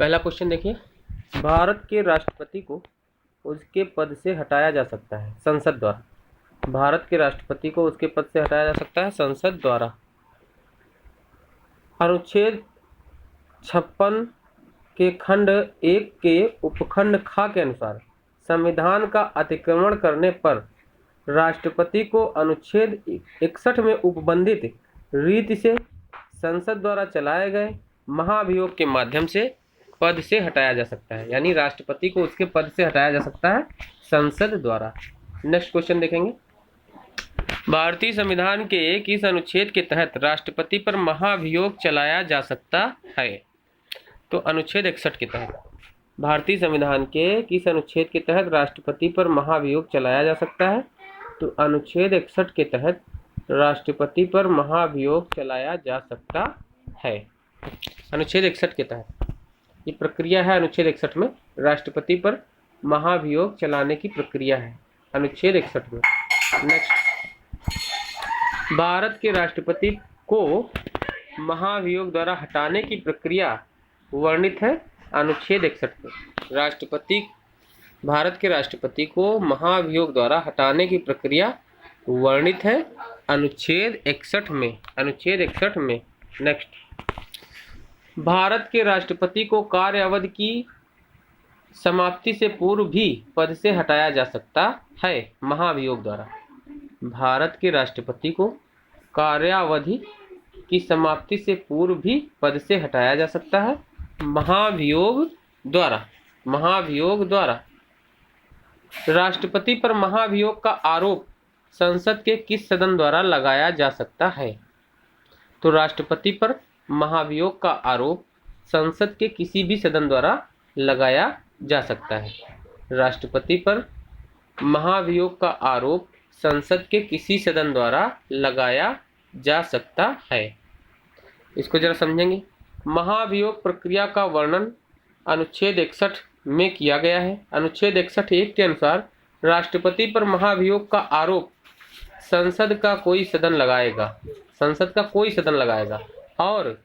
पहला क्वेश्चन देखिए, भारत के राष्ट्रपति को उसके पद से हटाया जा सकता है संसद द्वारा। भारत के राष्ट्रपति को उसके पद से हटाया जा सकता है संसद द्वारा। अनुच्छेद 56 के खंड 1 के उपखंड ख के अनुसार संविधान का अतिक्रमण करने पर राष्ट्रपति को अनुच्छेद 61 में उपबंधित रीति से संसद द्वारा चलाए गए महाभियोग के माध्यम से पद से हटाया जा सकता है। यानी राष्ट्रपति को उसके पद से हटाया जा सकता है संसद द्वारा। नेक्स्ट क्वेश्चन देखेंगे, भारतीय संविधान के किस अनुच्छेद के तहत राष्ट्रपति पर महाभियोग चलाया जा सकता है? तो अनुच्छेद 61 के तहत। भारतीय संविधान के किस अनुच्छेद के तहत राष्ट्रपति पर महाभियोग चलाया जा सकता है? तो अनुच्छेद 61 के तहत राष्ट्रपति पर महाभियोग चलाया जा सकता है। अनुच्छेद 61 के तहत ये प्रक्रिया है। अनुच्छेद 61 में राष्ट्रपति पर महाभियोग चलाने की प्रक्रिया है अनुच्छेद 61 में। नेक्स्ट, भारत के राष्ट्रपति को महाभियोग द्वारा हटाने की प्रक्रिया वर्णित है अनुच्छेद 61 में। भारत के राष्ट्रपति को महाभियोग द्वारा हटाने की प्रक्रिया वर्णित है अनुच्छेद 61 में। अनुच्छेद 61 में। नेक्स्ट, भारत के राष्ट्रपति को कार्य अवधि की समाप्ति से पूर्व भी पद से हटाया जा सकता है महाभियोग द्वारा। भारत के राष्ट्रपति को कार्यावधि की समाप्ति से पूर्व भी पद से हटाया जा सकता है महाभियोग द्वारा। महाभियोग द्वारा। राष्ट्रपति पर महाभियोग का आरोप संसद के किस सदन द्वारा लगाया जा सकता है? तो राष्ट्रपति पर महाभियोग का आरोप संसद के किसी भी सदन द्वारा लगाया जा सकता है। राष्ट्रपति पर महाभियोग का आरोप संसद के किसी सदन द्वारा लगाया जा सकता है। इसको जरा समझेंगे। महाभियोग प्रक्रिया का वर्णन अनुच्छेद 61 में किया गया है। अनुच्छेद 61(1) के अनुसार राष्ट्रपति पर महाभियोग का आरोप संसद का कोई सदन लगाएगा। संसद का कोई सदन लगाएगा और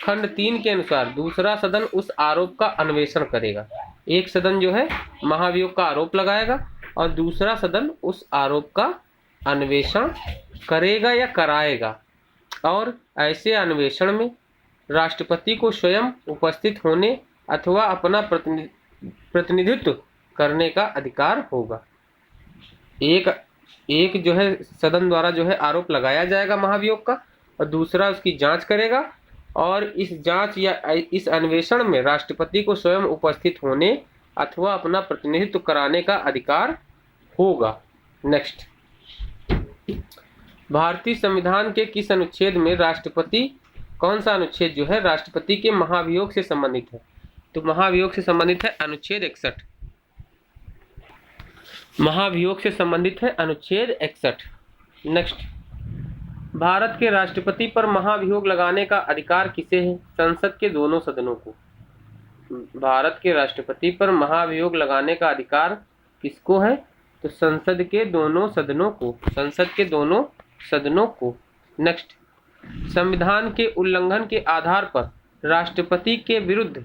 खंड 3 के अनुसार दूसरा सदन उस आरोप का अन्वेषण करेगा। एक सदन जो है महाभियोग का आरोप लगाएगा और दूसरा सदन उस आरोप का अन्वेषण करेगा या कराएगा। और ऐसे अन्वेषण में राष्ट्रपति को स्वयं उपस्थित होने अथवा अपना प्रतिनिधित्व करने का अधिकार होगा। एक जो है सदन द्वारा जो है आरोप लगाया जाएगा महाभियोग का और दूसरा उसकी जांच करेगा और इस जांच या इस अन्वेषण में राष्ट्रपति को स्वयं उपस्थित होने अथवा अपना प्रतिनिधित्व कराने का अधिकार होगा। नेक्स्ट, भारतीय संविधान के किस अनुच्छेद में राष्ट्रपति, कौन सा अनुच्छेद जो है राष्ट्रपति के महाभियोग से संबंधित है? तो महाभियोग से संबंधित है अनुच्छेद 61। महाभियोग से संबंधित है अनुच्छेद 61। नेक्स्ट, भारत के राष्ट्रपति पर महाभियोग लगाने का अधिकार किसे है? संसद के दोनों सदनों को। भारत के राष्ट्रपति पर महाभियोग लगाने का अधिकार किसको है? तो संसद के दोनों सदनों को। संसद के दोनों सदनों को। नेक्स्ट, संविधान के उल्लंघन के आधार पर राष्ट्रपति के विरुद्ध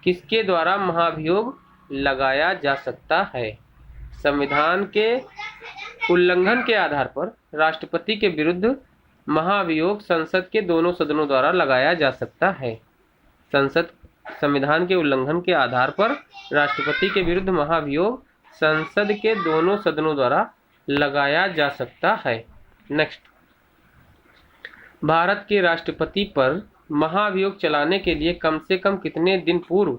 किसके द्वारा महाभियोग लगाया जा सकता है? संविधान के उल्लंघन के आधार पर राष्ट्रपति के विरुद्ध महाभियोग संसद के दोनों सदनों द्वारा लगाया जा सकता है। संविधान के उल्लंघन के आधार पर राष्ट्रपति के विरुद्ध महाभियोग संसद के दोनों सदनों द्वारा लगाया जा सकता है। नेक्स्ट, भारत के राष्ट्रपति पर महाभियोग चलाने के लिए कम से कम कितने दिन पूर्व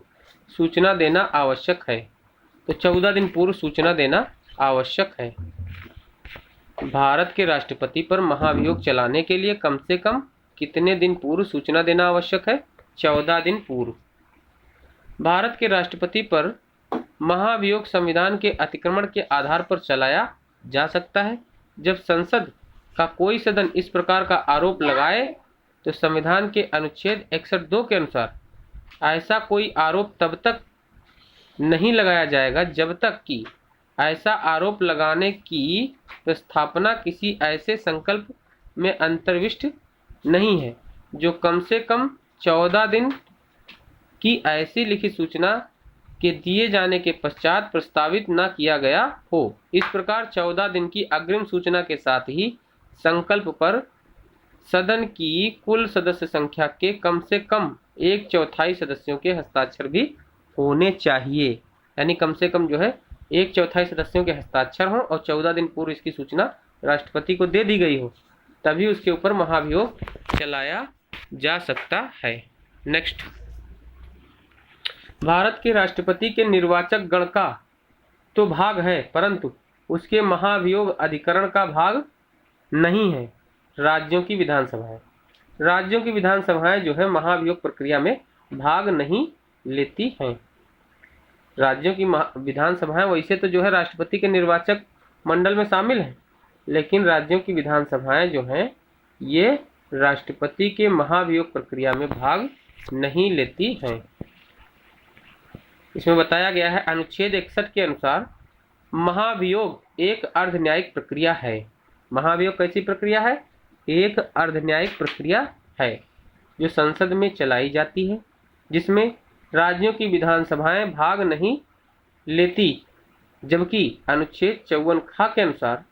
सूचना देना आवश्यक है? तो 14 दिन पूर्व सूचना देना आवश्यक है। भारत के राष्ट्रपति पर महाभियोग चलाने के लिए कम से कम कितने दिन पूर्व सूचना देना आवश्यक है? 14 दिन पूर्व। भारत के राष्ट्रपति पर महाभियोग संविधान के अतिक्रमण के आधार पर चलाया जा सकता है जब संसद का कोई सदन इस प्रकार का आरोप लगाए। तो संविधान के अनुच्छेद 61(2) के अनुसार ऐसा कोई आरोप तब तक नहीं लगाया जाएगा जब तक कि ऐसा आरोप लगाने की प्रस्तावना किसी ऐसे संकल्प में अंतर्विष्ट नहीं है जो कम से कम 14 दिन कि ऐसी लिखित सूचना के दिए जाने के पश्चात प्रस्तावित न किया गया हो। इस प्रकार 14 दिन की अग्रिम सूचना के साथ ही संकल्प पर सदन की कुल सदस्य संख्या के कम से कम 1/4 सदस्यों के हस्ताक्षर भी होने चाहिए। यानी कम से कम जो है 1/4 सदस्यों के हस्ताक्षर हों और 14 दिन पूर्व इसकी सूचना राष्ट्रपति को दे दी गई हो, तभी उसके ऊपर महाभियोग चलाया जा सकता है। नेक्स्ट, भारत के राष्ट्रपति के निर्वाचक गण का तो भाग है, परंतु उसके महाभियोग अधिकरण का भाग नहीं है राज्यों की विधानसभाएं। राज्यों की विधानसभाएं जो है महाभियोग प्रक्रिया में भाग नहीं लेती हैं। राज्यों की विधानसभाएं वैसे तो जो है राष्ट्रपति के निर्वाचक मंडल में शामिल हैं, लेकिन राज्यों की विधानसभाएं जो हैं ये राष्ट्रपति के महाभियोग प्रक्रिया में भाग नहीं लेती हैं। इसमें बताया गया है अनुच्छेद 61 के अनुसार महाभियोग एक अर्ध न्यायिक प्रक्रिया है। महाभियोग कैसी प्रक्रिया है? एक अर्ध न्यायिक प्रक्रिया है जो संसद में चलाई जाती है, जिसमें राज्यों की विधानसभाएं भाग नहीं लेती, जबकि अनुच्छेद 54 ख के अनुसार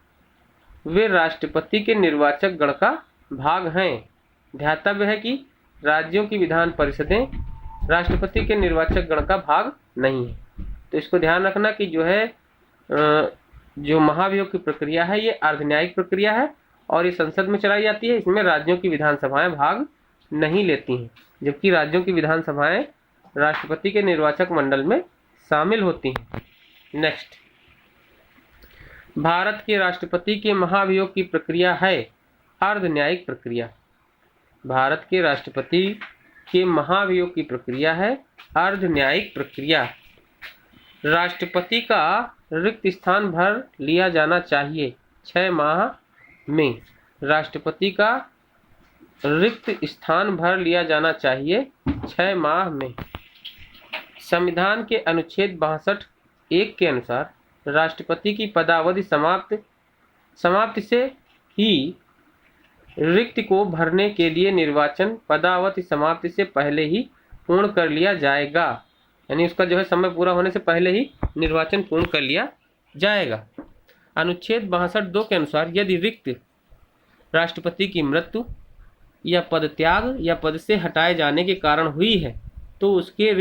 वे राष्ट्रपति के निर्वाचक गण का भाग हैं। ध्यातव्य है कि राज्यों की विधान परिषदें राष्ट्रपति के निर्वाचक गण का भाग नहीं है। तो इसको ध्यान रखना कि जो है जो महाभियोग की प्रक्रिया है ये अर्ध न्यायिक प्रक्रिया है और ये संसद में चलाई जाती है। इसमें राज्यों की विधानसभाएं भाग नहीं लेती हैं, जबकि राज्यों की विधानसभाएं राष्ट्रपति के निर्वाचक मंडल में शामिल होती हैं। नेक्स्ट, भारत के राष्ट्रपति के महाभियोग की प्रक्रिया है अर्ध न्यायिक प्रक्रिया। भारत के राष्ट्रपति के महाभियोग की प्रक्रिया है अर्ध न्यायिक प्रक्रिया। राष्ट्रपति का रिक्त स्थान भर लिया जाना चाहिए 6 माह में। राष्ट्रपति का रिक्त स्थान भर लिया जाना चाहिए 6 माह में। संविधान के अनुच्छेद 62(1) के अनुसार राष्ट्रपति की पदावधि समाप्ति से ही रिक्त को भरने के लिए निर्वाचन पदावधि समाप्ति से पहले ही पूर्ण कर लिया जाएगा। यानी उसका जो है समय पूरा होने से पहले ही निर्वाचन पूर्ण कर लिया जाएगा। अनुच्छेद 62(2) के अनुसार यदि रिक्त राष्ट्रपति की मृत्यु या पदत्याग या पद से हटाए जाने के कारण हुई है तो उसके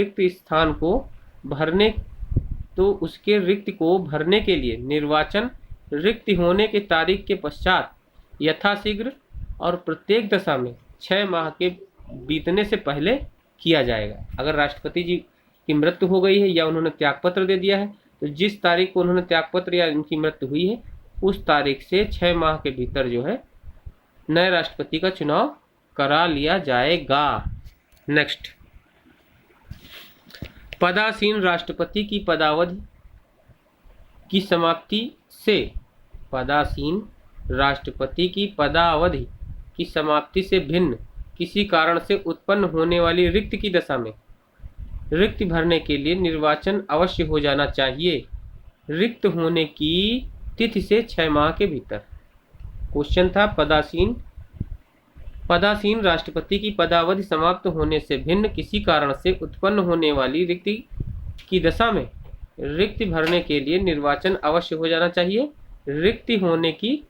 रिक्त को भरने के लिए निर्वाचन रिक्त होने की तारीख के पश्चात यथाशीघ्र और प्रत्येक दशा में 6 माह के बीतने से पहले किया जाएगा। अगर राष्ट्रपति जी की मृत्यु हो गई है या उन्होंने त्यागपत्र दे दिया है तो जिस तारीख को उन्होंने त्यागपत्र या उनकी मृत्यु हुई है उस तारीख से 6 माह के भीतर जो है नए राष्ट्रपति का चुनाव करा लिया जाएगा। नेक्स्ट, पदासीन राष्ट्रपति की पदावधि की समाप्ति से भिन्न किसी कारण से उत्पन्न होने वाली रिक्त की दशा में रिक्त भरने के लिए निर्वाचन अवश्य हो जाना चाहिए रिक्त होने की तिथि से 6 माह के भीतर। क्वेश्चन था पदासीन राष्ट्रपति की पदावधि समाप्त होने से भिन्न किसी कारण से उत्पन्न होने वाली रिक्त की दशा में रिक्त भरने के लिए निर्वाचन अवश्य हो जाना चाहिए रिक्त होने की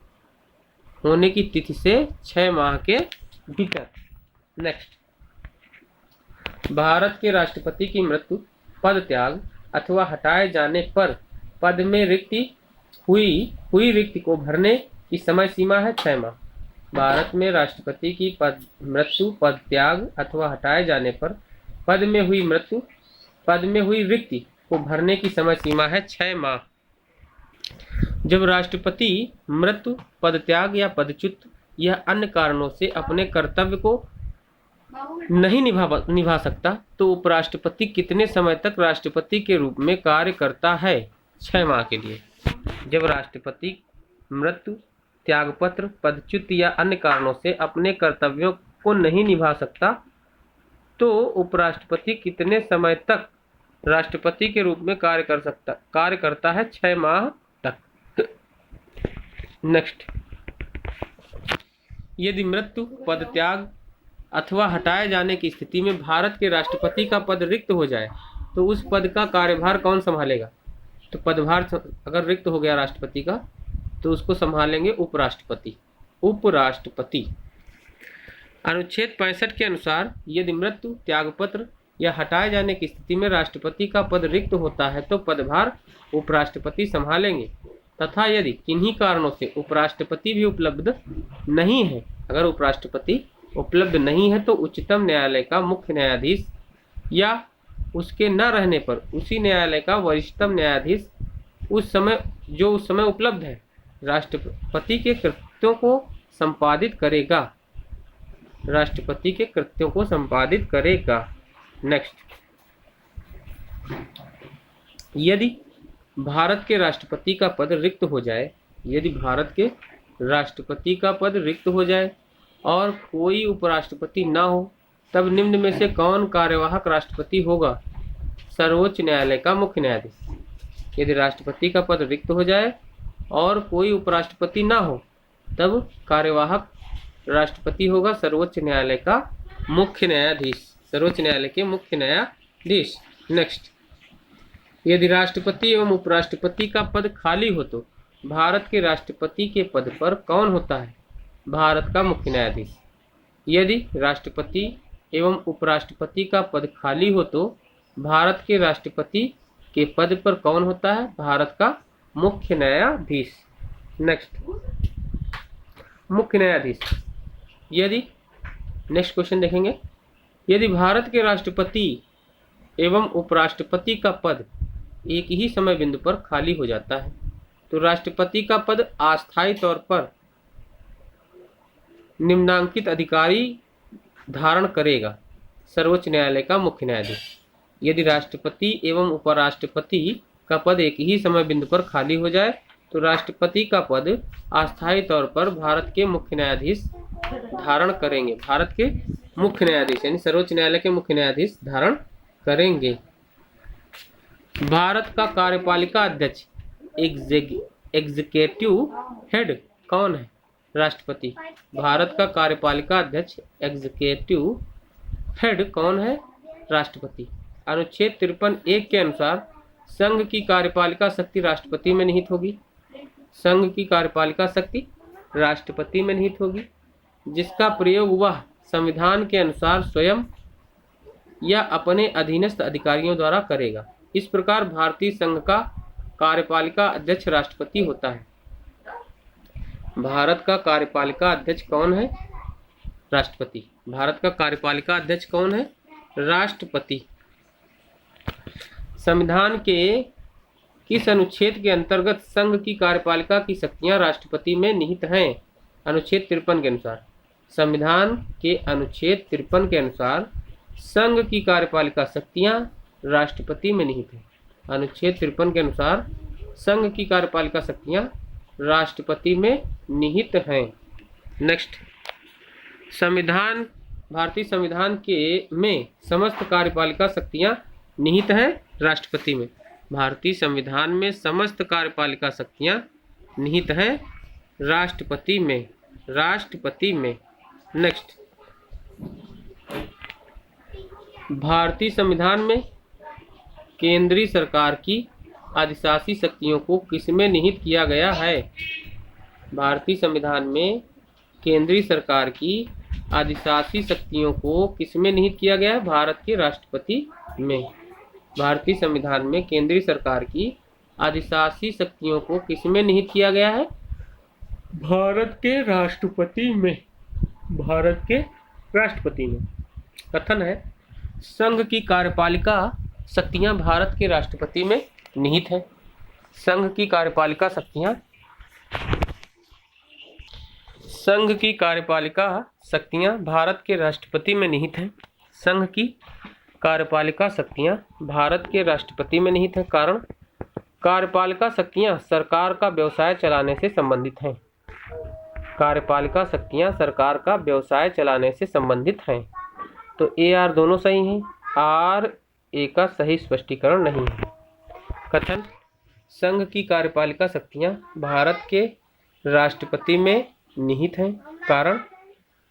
तिथि से 6 माह के भीतर। नेक्स्ट, भारत के राष्ट्रपति की मृत्यु, पद त्याग अथवा हटाए जाने पर पद में हुई रिक्ति को भरने की समय सीमा है 6 माह। भारत में राष्ट्रपति की मृत्यु, पद त्याग अथवा हटाए जाने पर पद में हुई रिक्ति को भरने की समय सीमा है 6 माह। जब राष्ट्रपति मृत्यु, पद त्याग या पदच्युत या अन्य कारणों से अपने कर्तव्य को नहीं निभा सकता तो उपराष्ट्रपति कितने समय तक राष्ट्रपति के रूप में कार्य करता है? 6 माह के लिए। जब राष्ट्रपति मृत्यु, त्यागपत्र, पदच्युत या अन्य कारणों से अपने कर्तव्यों को नहीं निभा सकता तो उपराष्ट्रपति कितने समय तक राष्ट्रपति के रूप में कार्य करता है? 6 माह तक। नेक्स्ट, यदि मृत्यु, पद त्याग अथवा हटाए जाने की स्थिति में भारत के राष्ट्रपति का पद रिक्त हो जाए तो उस पद का कार्यभार कौन संभालेगा? तो पदभार अगर रिक्त हो गया राष्ट्रपति का तो उसको संभालेंगे उपराष्ट्रपति। उपराष्ट्रपति। अनुच्छेद 65 के अनुसार यदि मृत्यु, त्यागपत्र या हटाए जाने की स्थिति में राष्ट्रपति का पद रिक्त होता है तो पदभार उपराष्ट्रपति संभालेंगे, तथा यदि किन्हीं कारणों से उपराष्ट्रपति भी उपलब्ध नहीं है, अगर उपराष्ट्रपति उपलब्ध नहीं है तो उच्चतम न्यायालय का मुख्य न्यायाधीश या उसके न रहने पर उसी न्यायालय का वरिष्ठतम न्यायाधीश उस समय उपलब्ध है राष्ट्रपति के कृत्यों को संपादित करेगा। राष्ट्रपति के कृत्यों को संपादित करेगा। नेक्स्ट, यदि भारत के राष्ट्रपति का पद रिक्त हो जाए, यदि भारत के राष्ट्रपति का पद रिक्त हो जाए और कोई उपराष्ट्रपति ना हो, तब निम्न में से कौन कार्यवाहक राष्ट्रपति होगा? सर्वोच्च न्यायालय का मुख्य न्यायाधीश। यदि राष्ट्रपति का पद रिक्त हो जाए और कोई उपराष्ट्रपति ना हो, तब कार्यवाहक राष्ट्रपति होगा सर्वोच्च न्यायालय का मुख्य न्यायाधीश। सर्वोच्च न्यायालय के मुख्य न्यायाधीश। नेक्स्ट, यदि राष्ट्रपति एवं उपराष्ट्रपति का पद खाली हो तो भारत के राष्ट्रपति के पद पर कौन होता है? भारत का मुख्य न्यायाधीश। यदि राष्ट्रपति एवं उपराष्ट्रपति का पद खाली हो तो भारत के राष्ट्रपति के पद पर कौन होता है? भारत का मुख्य न्यायाधीश। नेक्स्ट, मुख्य न्यायाधीश। यदि नेक्स्ट क्वेश्चन देखेंगे, यदि भारत के राष्ट्रपति एवं उपराष्ट्रपति का पद एक ही समय बिंदु पर खाली हो जाता है तो राष्ट्रपति का पद अस्थायी तौर पर निम्नांकित अधिकारी धारण करेगा। सर्वोच्च न्यायालय का मुख्य न्यायाधीश। यदि राष्ट्रपति एवं उपराष्ट्रपति का पद एक ही समय बिंदु पर खाली हो जाए तो राष्ट्रपति का पद अस्थायी तौर पर भारत के मुख्य न्यायाधीश धारण करेंगे। भारत के मुख्य न्यायाधीश यानी सर्वोच्च न्यायालय के मुख्य न्यायाधीश धारण करेंगे। भारत का कार्यपालिका अध्यक्ष एग्जीक्यूटिव हेड कौन है? राष्ट्रपति। भारत का कार्यपालिका अध्यक्ष एग्जीक्यूटिव हेड कौन है? राष्ट्रपति। अनुच्छेद 53(1) के अनुसार संघ की कार्यपालिका शक्ति राष्ट्रपति में निहित होगी। संघ की कार्यपालिका शक्ति राष्ट्रपति में निहित होगी, जिसका प्रयोग वह संविधान के अनुसार स्वयं या अपने अधीनस्थ अधिकारियों द्वारा करेगा। इस प्रकार भारतीय संघ का कार्यपालिका अध्यक्ष राष्ट्रपति होता है। भारत का कार्यपालिका अध्यक्ष कौन है? राष्ट्रपति। भारत का कार्यपालिका अध्यक्ष कौन है? राष्ट्रपति। संविधान के किस अनुच्छेद के अंतर्गत संघ की कार्यपालिका की शक्तियां राष्ट्रपति में निहित हैं? अनुच्छेद 53 के अनुसार। संविधान के अनुच्छेद 53 के अनुसार संघ की कार्यपालिका शक्तियां राष्ट्रपति में निहित हैं। अनुच्छेद 53 के अनुसार संघ की कार्यपालिका शक्तियां राष्ट्रपति में निहित हैं। नेक्स्ट, संविधान भारतीय संविधान के में समस्त कार्यपालिका शक्तियां निहित हैं राष्ट्रपति में। भारतीय संविधान में समस्त कार्यपालिका शक्तियां निहित हैं राष्ट्रपति में। राष्ट्रपति में। नेक्स्ट, भारतीय संविधान में केंद्रीय सरकार की अधिशासी शक्तियों को किसमें निहित किया गया है? भारतीय संविधान में केंद्रीय सरकार की अधिशासी शक्तियों को किसमें निहित किया गया है? भारत के राष्ट्रपति में। भारतीय संविधान में केंद्रीय सरकार की अधिशासी शक्तियों को किसमें निहित किया गया है? भारत के राष्ट्रपति में। भारत के राष्ट्रपति में। कथन है, संघ की कार्यपालिका शक्तियां भारत के राष्ट्रपति में निहित हैं। संघ की कार्यपालिका शक्तियां भारत के राष्ट्रपति में निहित हैं। संघ की कार्यपालिका शक्तियां भारत के राष्ट्रपति में निहित हैं। कारण, कार्यपालिका शक्तियां सरकार का व्यवसाय चलाने से संबंधित हैं। कार्यपालिका शक्तियां सरकार का व्यवसाय चलाने से संबंधित हैं। तो ए आर दोनों सही हैं, आर ए का सही स्पष्टीकरण नहीं है। कथन, संघ की कार्यपालिका शक्तियां भारत के राष्ट्रपति में निहित हैं। कारण,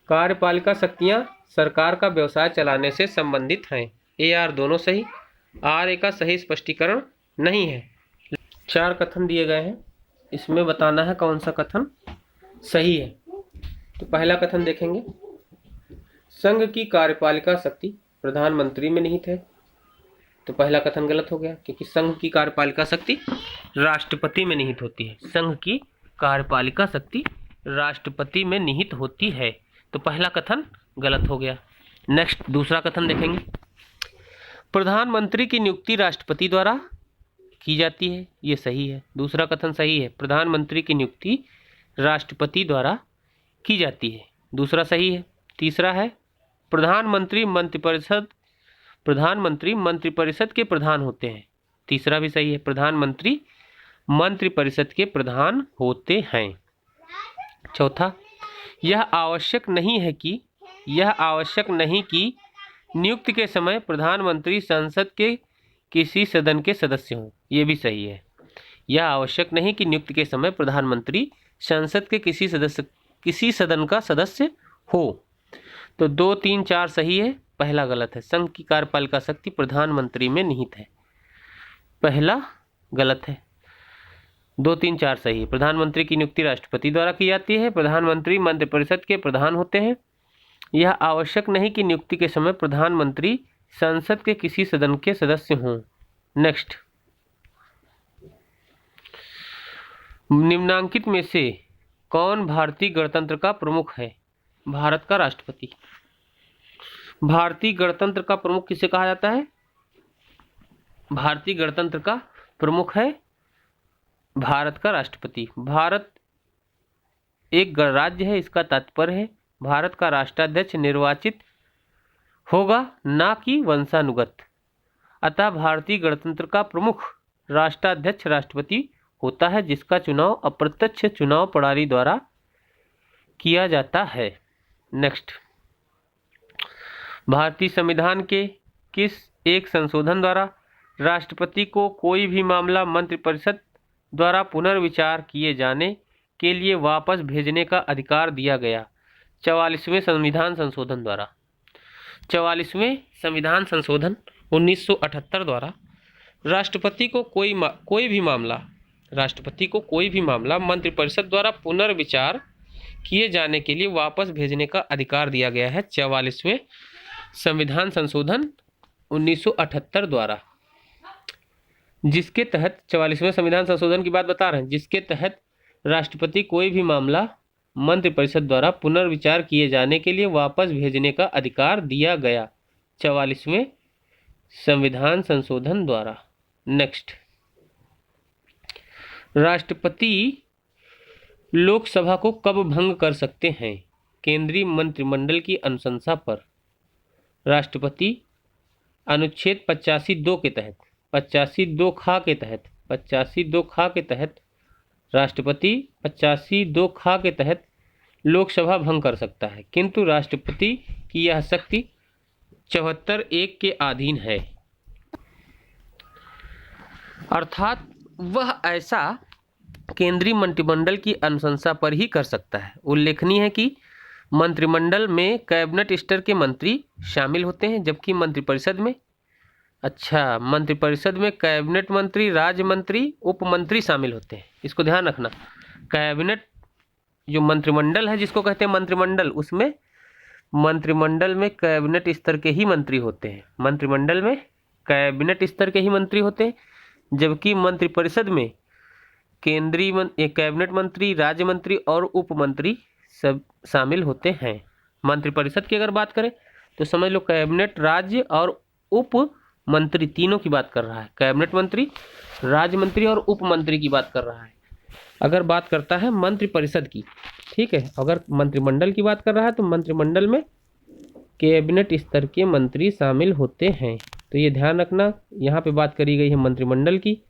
कार्यपालिका शक्तियां सरकार का व्यवसाय चलाने से संबंधित हैं। ए आर दोनों सही, आर ए का सही स्पष्टीकरण नहीं है। 4 कथन दिए गए हैं, इसमें बताना है कौन सा कथन सही है। तो पहला कथन देखेंगे, संघ की कार्यपालिका शक्ति प्रधानमंत्री में निहित है। तो पहला कथन गलत हो गया, क्योंकि संघ की कार्यपालिका शक्ति राष्ट्रपति में निहित होती है। संघ की कार्यपालिका शक्ति राष्ट्रपति में निहित होती है, तो पहला कथन गलत हो गया। नेक्स्ट दूसरा कथन देखेंगे, प्रधानमंत्री की नियुक्ति राष्ट्रपति द्वारा की जाती है, ये सही है। दूसरा कथन सही है, प्रधानमंत्री की नियुक्ति राष्ट्रपति द्वारा की जाती है, दूसरा सही है। तीसरा है, प्रधानमंत्री मंत्रिपरिषद के प्रधान होते हैं, तीसरा भी सही है, प्रधानमंत्री मंत्रिपरिषद के प्रधान होते हैं। चौथा, यह आवश्यक नहीं कि नियुक्ति के समय प्रधानमंत्री संसद के किसी सदन के सदस्य हों, ये भी सही है। यह आवश्यक नहीं कि नियुक्ति के समय प्रधानमंत्री संसद के किसी सदन का सदस्य हो। तो 2, 3, 4 सही है, पहला गलत है। संघ की कार्यपालिका शक्ति प्रधानमंत्री में निहित है, पहला गलत है। 2, 3, 4 सही है। प्रधानमंत्री की नियुक्ति राष्ट्रपति द्वारा की जाती है, प्रधानमंत्री मंत्रिपरिषद के प्रधान होते हैं। यह आवश्यक नहीं कि नियुक्ति के समय प्रधानमंत्री संसद के किसी सदन के सदस्य हों। नेक्स्ट, निम्नांकित में से कौन भारतीय गणतंत्र का प्रमुख है? भारत का राष्ट्रपति। भारतीय गणतंत्र का प्रमुख किसे कहा जाता है? भारतीय गणतंत्र का प्रमुख है भारत का राष्ट्रपति। भारत एक गणराज्य है, इसका तात्पर्य है भारत का राष्ट्राध्यक्ष निर्वाचित होगा, ना कि वंशानुगत। अतः भारतीय गणतंत्र का प्रमुख राष्ट्राध्यक्ष राष्ट्रपति होता है, जिसका चुनाव अप्रत्यक्ष चुनाव प्रणाली द्वारा किया जाता है। नेक्स्ट, भारतीय संविधान के किस एक संशोधन द्वारा राष्ट्रपति को कोई भी मामला मंत्रिपरिषद द्वारा पुनर्विचार किए जाने के लिए वापस भेजने का अधिकार दिया गया? 44वें संविधान संशोधन द्वारा। 44वें संविधान संशोधन 1978 द्वारा राष्ट्रपति को कोई भी मामला मंत्रिपरिषद द्वारा पुनर्विचार किए जाने के लिए वापस भेजने का अधिकार दिया गया है। 44वें संविधान संशोधन 1978 द्वारा, जिसके तहत 44वें संविधान संशोधन की बात बता रहे हैं, जिसके तहत राष्ट्रपति कोई भी मामला मंत्रिपरिषद द्वारा पुनर्विचार किए जाने के लिए वापस भेजने का अधिकार दिया गया 44वें संविधान संशोधन द्वारा। नेक्स्ट, राष्ट्रपति लोकसभा को कब भंग कर सकते हैं? केंद्रीय मंत्रिमंडल की अनुशंसा पर राष्ट्रपति अनुच्छेद 85(2) के तहत 85(2) के तहत राष्ट्रपति 85(2) के तहत लोकसभा भंग कर सकता है, किंतु राष्ट्रपति की यह शक्ति 74(1) के अधीन है। अर्थात वह ऐसा केंद्रीय मंत्रिमंडल की अनुशंसा पर ही कर सकता है। उल्लेखनीय है कि मंत्रिमंडल में कैबिनेट स्तर के मंत्री शामिल होते हैं, जबकि मंत्रिपरिषद में कैबिनेट मंत्री, राज्य मंत्री, उप मंत्री शामिल होते हैं। इसको ध्यान रखना, कैबिनेट जो मंत्रिमंडल है जिसको कहते हैं मंत्रिमंडल, उसमें मंत्रिमंडल में कैबिनेट स्तर के ही मंत्री होते हैं। मंत्रिमंडल में कैबिनेट स्तर के ही मंत्री होते हैं, जबकि मंत्रिपरिषद में कैबिनेट मंत्री, राज्य मंत्री और उप मंत्री सब शामिल होते हैं। मंत्रिपरिषद की अगर बात करें तो समझ लो कैबिनेट, राज्य और उप मंत्री तीनों की बात कर रहा है। कैबिनेट मंत्री, राज्य मंत्री और उप मंत्री की बात कर रहा है, अगर बात करता है मंत्रिपरिषद की। ठीक है, अगर मंत्रिमंडल की बात कर रहा है तो मंत्रिमंडल में कैबिनेट स्तर के मंत्री शामिल होते हैं। तो ये ध्यान रखना, यहाँ पे बात करी गई है मंत्रिमंडल की।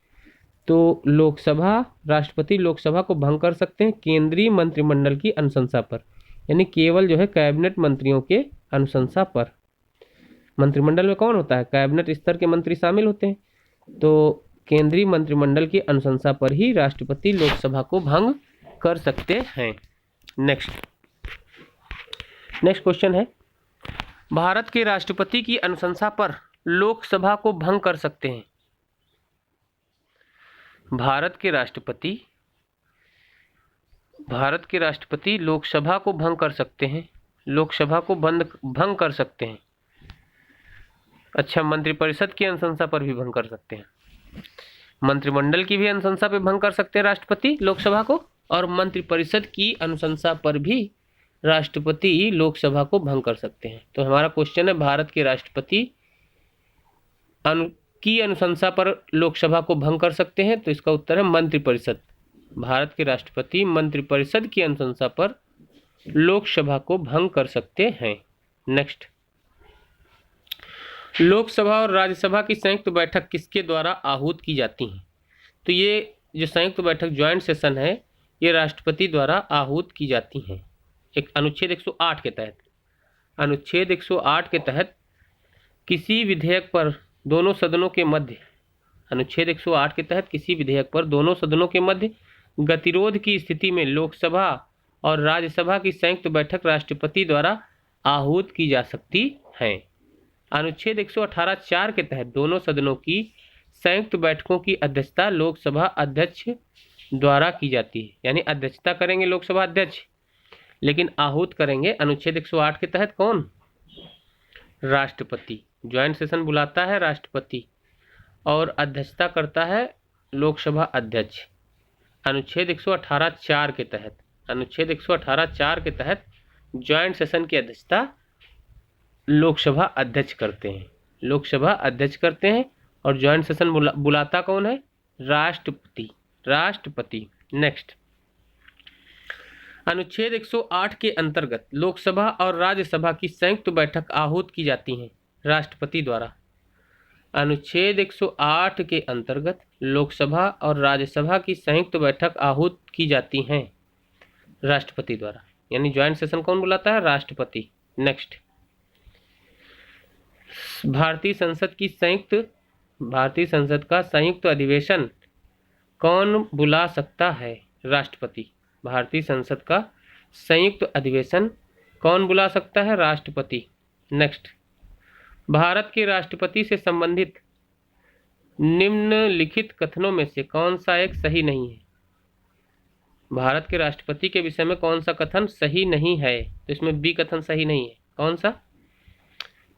तो राष्ट्रपति लोकसभा को भंग कर सकते हैं केंद्रीय मंत्रिमंडल की अनुशंसा पर, यानी केवल जो है कैबिनेट मंत्रियों के अनुशंसा पर। मंत्रिमंडल में कौन होता है? कैबिनेट स्तर के मंत्री शामिल होते हैं, तो केंद्रीय मंत्रिमंडल की अनुशंसा पर ही राष्ट्रपति लोकसभा को भंग कर सकते हैं। नेक्स्ट क्वेश्चन है, भारत के राष्ट्रपति की अनुशंसा पर लोकसभा को भंग कर सकते हैं। भारत के राष्ट्रपति लोकसभा को भंग कर सकते हैं, लोकसभा को भंग कर सकते हैं। अच्छा, मंत्रिपरिषद की अनुशंसा पर भी भंग कर सकते हैं, मंत्रिमंडल की भी अनुशंसा पे भंग कर सकते हैं राष्ट्रपति लोकसभा को, और मंत्रिपरिषद की अनुशंसा पर भी राष्ट्रपति लोकसभा को भंग कर सकते हैं। तो हमारा क्वेश्चन है, भारत के राष्ट्रपति की अनुशंसा पर लोकसभा को भंग कर सकते हैं, तो इसका उत्तर है मंत्रिपरिषद। भारत के राष्ट्रपति मंत्रिपरिषद की अनुशंसा पर लोकसभा को भंग कर सकते हैं। नेक्स्ट, लोकसभा और राज्यसभा की संयुक्त बैठक किसके द्वारा आहूत की जाती है? तो ये जो संयुक्त बैठक ज्वाइंट सेशन है, ये राष्ट्रपति द्वारा आहूत की जाती हैं। एक अनुच्छेद 108 के तहत, अनुच्छेद 108 के तहत किसी विधेयक पर दोनों सदनों के मध्य, अनुच्छेद 108 के तहत किसी विधेयक पर दोनों सदनों के मध्य गतिरोध की स्थिति में लोकसभा और राज्यसभा की संयुक्त बैठक राष्ट्रपति द्वारा आहूत की जा सकती है। अनुच्छेद 118(4) के तहत दोनों सदनों की संयुक्त बैठकों की अध्यक्षता लोकसभा अध्यक्ष द्वारा की जाती है, यानी अध्यक्षता करेंगे लोकसभा अध्यक्ष, लेकिन आहूत करेंगे अनुच्छेद 108 के तहत कौन? राष्ट्रपति। ज्वाइंट सेशन बुलाता है राष्ट्रपति और अध्यक्षता करता है लोकसभा अध्यक्ष। अनुच्छेद 118(4) के तहत, अनुच्छेद 118(4) के तहत ज्वाइंट सेशन की अध्यक्षता लोकसभा अध्यक्ष करते हैं, लोकसभा अध्यक्ष करते हैं, और ज्वाइंट सेशन बुलाता कौन है? राष्ट्रपति, राष्ट्रपति। नेक्स्ट, अनुच्छेद 108 के अंतर्गत लोकसभा और राज्यसभा की संयुक्त बैठक आहूत की जाती है राष्ट्रपति द्वारा। अनुच्छेद 108 के अंतर्गत लोकसभा और राज्यसभा की संयुक्त बैठक आहूत की जाती हैं राष्ट्रपति द्वारा, यानी ज्वाइंट सेशन कौन बुलाता है? राष्ट्रपति। नेक्स्ट, भारतीय संसद का संयुक्त अधिवेशन कौन बुला सकता है? राष्ट्रपति। भारतीय संसद का संयुक्त अधिवेशन कौन बुला सकता है? राष्ट्रपति। नेक्स्ट, भारत के राष्ट्रपति से संबंधित निम्नलिखित कथनों में से कौन सा एक सही नहीं है? भारत के राष्ट्रपति के विषय में कौन सा कथन सही नहीं है? तो इसमें बी कथन सही नहीं है। कौन सा?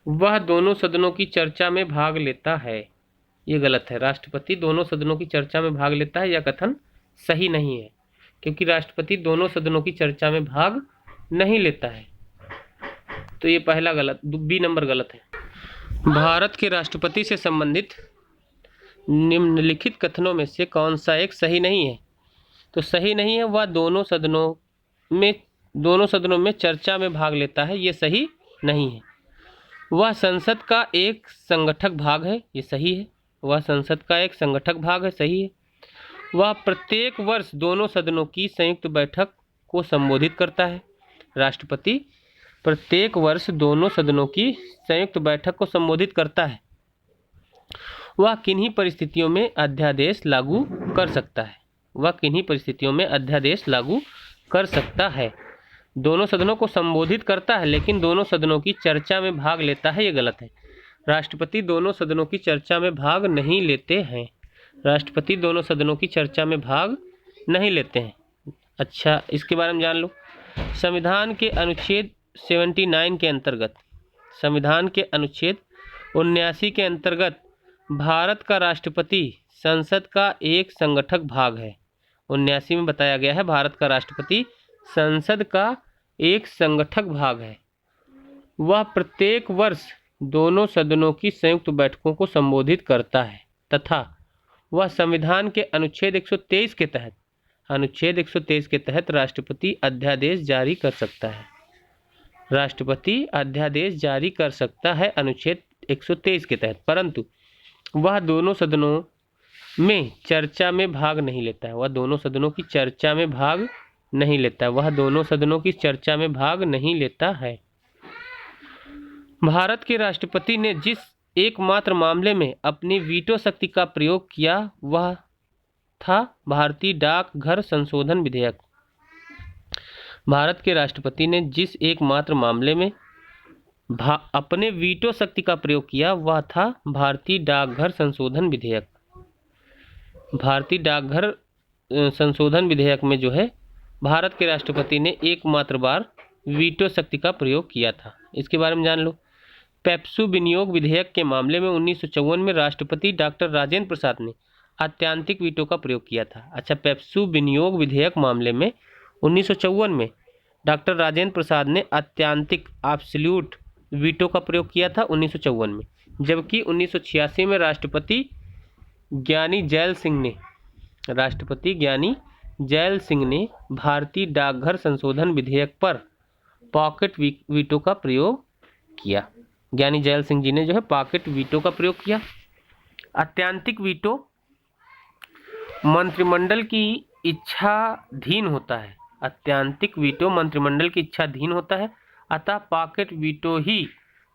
वह दोनों सदनों की चर्चा में भाग लेता है, ये गलत है। राष्ट्रपति दोनों सदनों की चर्चा में भाग लेता है, यह कथन सही नहीं है, क्योंकि राष्ट्रपति दोनों सदनों की चर्चा में भाग नहीं लेता है। तो ये पहला गलत, बी नंबर गलत है। भारत के राष्ट्रपति से संबंधित निम्नलिखित कथनों में से कौन सा एक सही नहीं है? तो सही नहीं है, वह दोनों सदनों में चर्चा में भाग लेता है, ये सही नहीं है। वह संसद का एक संगठक भाग है, ये सही है। वह संसद का एक संगठक भाग है, सही है। वह प्रत्येक वर्ष दोनों सदनों की संयुक्त बैठक को संबोधित करता है। राष्ट्रपति प्रत्येक वर्ष दोनों सदनों की संयुक्त बैठक को संबोधित करता है। वह किन्हीं परिस्थितियों में अध्यादेश लागू कर सकता है। वह किन्हीं परिस्थितियों में अध्यादेश लागू कर सकता है। दोनों सदनों को संबोधित करता है, लेकिन दोनों सदनों की चर्चा में भाग लेता है, ये गलत है। राष्ट्रपति दोनों सदनों की चर्चा में भाग नहीं लेते हैं। राष्ट्रपति दोनों सदनों की चर्चा में भाग नहीं लेते हैं। अच्छा, इसके बारे में जान लो। संविधान के अनुच्छेद 79 के अंतर्गत, संविधान के अनुच्छेद 79 के अंतर्गत भारत का राष्ट्रपति संसद का एक संगठक भाग है। 79 में बताया गया है भारत का राष्ट्रपति संसद का एक संगठक भाग है। वह प्रत्येक वर्ष दोनों सदनों की संयुक्त बैठकों को संबोधित करता है तथा वह संविधान के अनुच्छेद 123 के तहत, अनुच्छेद 123 के तहत राष्ट्रपति अध्यादेश जारी कर सकता है। राष्ट्रपति अध्यादेश जारी कर सकता है अनुच्छेद 123 के तहत, परंतु वह दोनों सदनों में चर्चा में भाग नहीं लेता है। वह दोनों सदनों की चर्चा में भाग नहीं लेता है। वह दोनों सदनों की चर्चा में भाग नहीं लेता है। भारत के राष्ट्रपति ने जिस एकमात्र मामले में अपनी वीटो शक्ति का प्रयोग किया वह था भारतीय डाकघर संशोधन विधेयक। भारत के राष्ट्रपति ने जिस एकमात्र मामले में अपने वीटो शक्ति का प्रयोग किया वह था भारतीय डाकघर संशोधन विधेयक। भारतीय डाकघर संशोधन विधेयक में जो है भारत के राष्ट्रपति ने एकमात्र बार वीटो शक्ति का प्रयोग किया था। इसके बारे में जान लो। पेप्सू विनियोग विधेयक के मामले में 1954 में राष्ट्रपति डॉक्टर राजेंद्र प्रसाद ने आत्यांतिक वीटो का प्रयोग किया था। अच्छा, पेप्सू विनियोग विधेयक मामले में 1954 में डॉक्टर राजेंद्र प्रसाद ने आत्यांतिक एब्सोल्यूट वीटो का प्रयोग किया था 1954 में, जबकि 1986 में राष्ट्रपति ज्ञानी जैल सिंह ने भारतीय डाकघर संशोधन विधेयक पर पॉकेट वीटो का प्रयोग किया। ज्ञानी जैल सिंह जी ने जो है पॉकेट वीटो का प्रयोग किया। आत्यांतिक वीटो मंत्रिमंडल की इच्छाधीन होता है। आत्यांतिक वीटो मंत्रिमंडल की इच्छाधीन होता है, अतः पॉकेट वीटो ही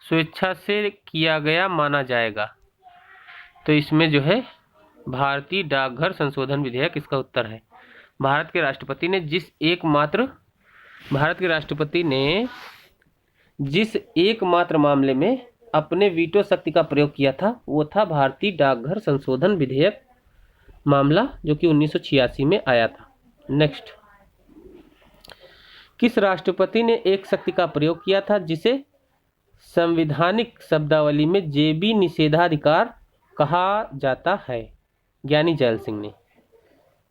स्वेच्छा से किया गया माना जाएगा। तो इसमें जो है भारतीय डाकघर संशोधन विधेयक इसका उत्तर है। भारत के राष्ट्रपति ने जिस एकमात्र मामले में अपने वीटो शक्ति का प्रयोग किया था वो था भारतीय डाकघर संशोधन विधेयक मामला, जो कि 1986 में आया था। नेक्स्ट, किस राष्ट्रपति ने एक शक्ति का प्रयोग किया था जिसे संवैधानिक शब्दावली में जेबी निषेधाधिकार कहा जाता है? ज्ञानी जैल सिंह ने।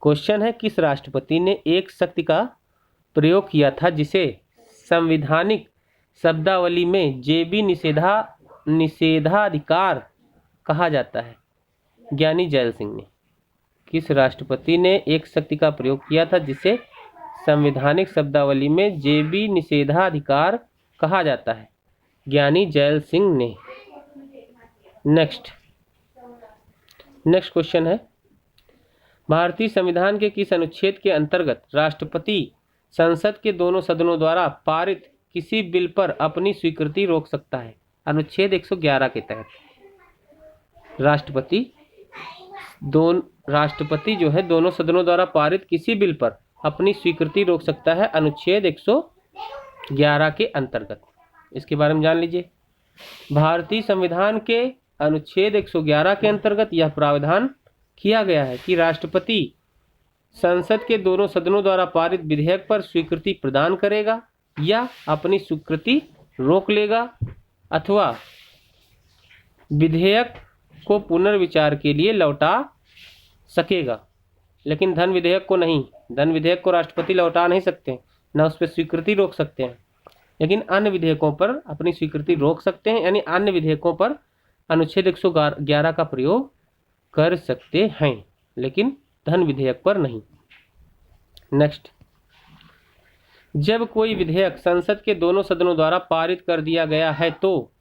क्वेश्चन है, किस राष्ट्रपति ने एक शक्ति का प्रयोग किया था जिसे संवैधानिक शब्दावली में जेबी निषेधाधिकार कहा जाता है? ज्ञानी जैल सिंह ने। किस राष्ट्रपति ने एक शक्ति का प्रयोग किया था जिसे संवैधानिक शब्दावली में जेबी निषेधाधिकार कहा जाता है? ज्ञानी जैल सिंह ने। नेक्स्ट क्वेश्चन है, भारतीय संविधान के किस अनुच्छेद के अंतर्गत राष्ट्रपति संसद के दोनों सदनों द्वारा पारित किसी बिल पर अपनी स्वीकृति रोक सकता है? अनुच्छेद 111 के तहत राष्ट्रपति जो है दोनों सदनों द्वारा पारित किसी बिल पर अपनी स्वीकृति रोक सकता है, अनुच्छेद 111 के अंतर्गत। इसके बारे में जान लीजिए। भारतीय संविधान के अनुच्छेद 111 के अंतर्गत यह प्रावधान किया गया है कि राष्ट्रपति संसद के दोनों सदनों द्वारा पारित विधेयक पर स्वीकृति प्रदान करेगा या अपनी स्वीकृति रोक लेगा, अथवा विधेयक को पुनर्विचार के लिए लौटा सकेगा। लेकिन धन विधेयक को नहीं। धन विधेयक को राष्ट्रपति लौटा नहीं सकते, ना उस पर स्वीकृति रोक सकते हैं, लेकिन अन्य विधेयकों पर अपनी स्वीकृति रोक सकते हैं, यानी अन्य विधेयकों पर अनुच्छेद 111 का प्रयोग कर सकते हैं, लेकिन धन विधेयक पर नहीं। नेक्स्ट, जब कोई विधेयक संसद के दोनों सदनों द्वारा पारित कर दिया गया है तो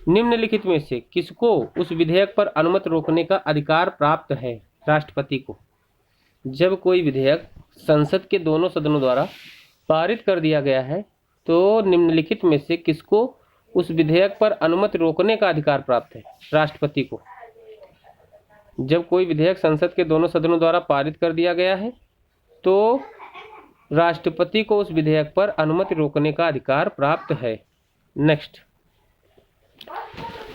निम्नलिखित में से किसको उस विधेयक पर अनुमति रोकने का अधिकार प्राप्त है? राष्ट्रपति को। जब कोई विधेयक संसद के दोनों सदनों द्वारा पारित कर दिया गया है तो निम्नलिखित में से किसको उस विधेयक पर अनुमति रोकने का अधिकार प्राप्त है? राष्ट्रपति को। जब कोई विधेयक संसद के दोनों सदनों द्वारा पारित कर दिया गया है तो राष्ट्रपति को उस विधेयक पर अनुमति रोकने का अधिकार प्राप्त है। नेक्स्ट,